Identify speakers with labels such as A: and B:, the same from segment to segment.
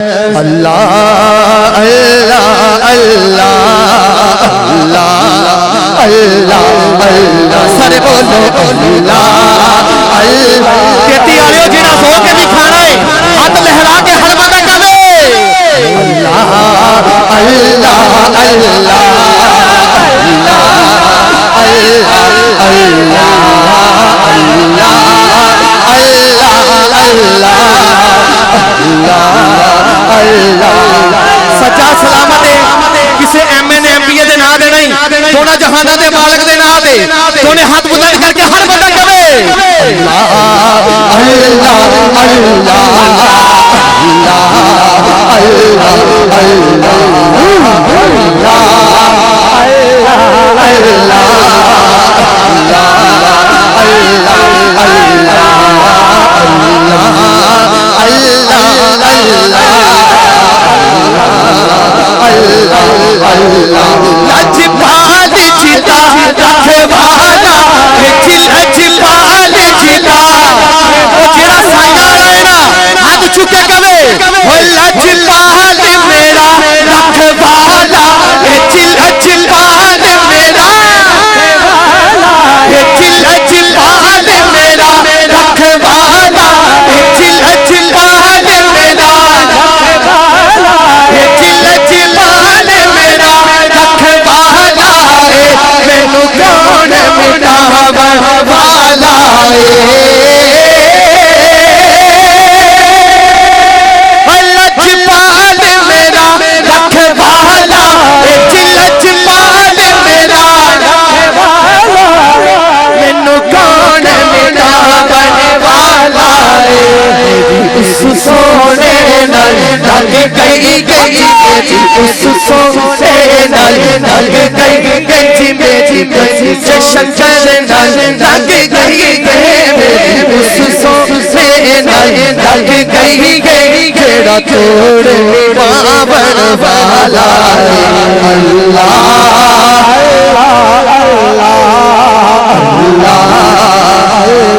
A: अल्लाह अल्लाह अल्लाह अल्लाह अल्लाह अल्लाह सारे बोलो अल्लाह अल्लाह। खेती आलियो जिना सो के भी खाना है हाथ लहरा के हर बंदा करे अल्लाह अल्लाह अल्लाह अल्लाह सच्चा सलामत है किसी एमएन एमपीए दे ना दे नहीं दोनों जहाना दे मालिक दे ना दे दोने हाथ बुलंद करके हर बंदा करे अल्लाह अल्लाह अल्लाह थोड़े पावन वाला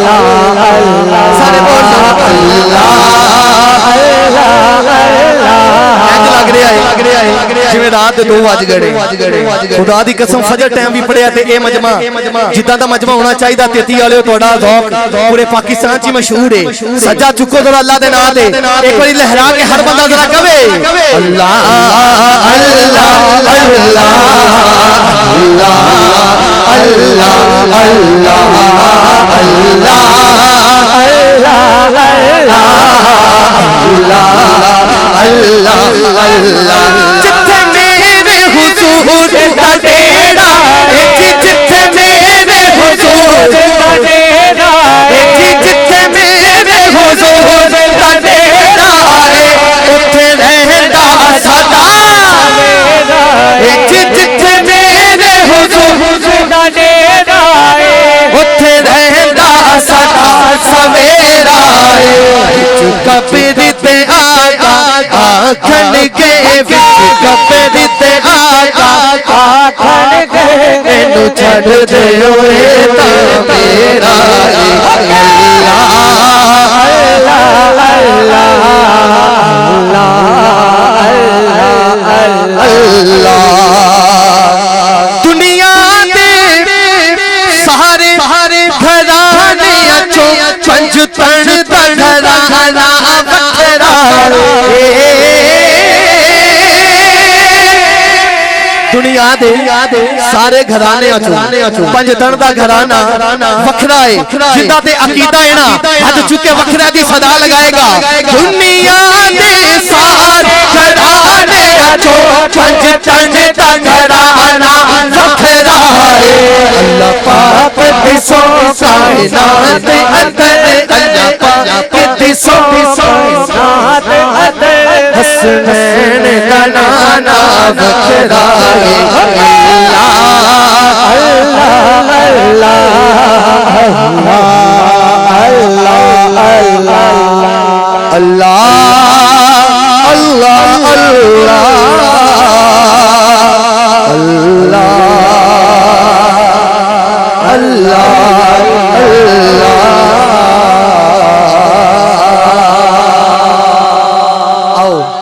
A: अल्लाह सारे बोलो अल्लाह जिवें रात 2 बज गए खुदा दी कसम फजर टाइम भी पढ़िया ते ए मजमा जिद्दां दा मजमा होना चाहिए। तेती वाले तुहाडा ज़ौक पूरे पाकिस्तान च मशहूर है। सज्जा चुको जरा अल्लाह दे नाम ते एक बारी लहरा के हर बंदा जरा कहे अल्लाह अल्लाह अल्लाह अल्लाह अल्लाह अल्लाह अल्लाह जिथे मेरे हुजूर दा डेरा जिथे मेरे हुजूर दा डेरा जिथे मेरे हुजूर दा डेरा उथे रहंदा सदा जिथे मेरे हुजूर दा डेरा उथे रहंदा सदा सवेरा कब्र ते आका आखन के कब्र ते आका आखन के मैनू छड़ दे ओए तां मेरा दुनिया दे सहारे घराने चो पंजतन दा घराना बखरा दुनिया दे सारे घराने पंजतन दा घराना वखरा है जिंदा ते अकीदा है ना हज चुके वखरा दी सदा लगाएगा। दुनिया दे सारे घराने पंजतन दा घराना वखरा है अल्लाह पाक दिसो कायनात अंदर अल्लाह पाक दिसो कायनात अंदर हसनैन दा नाना वखरा अल्लाह अल्लाह अल्लाह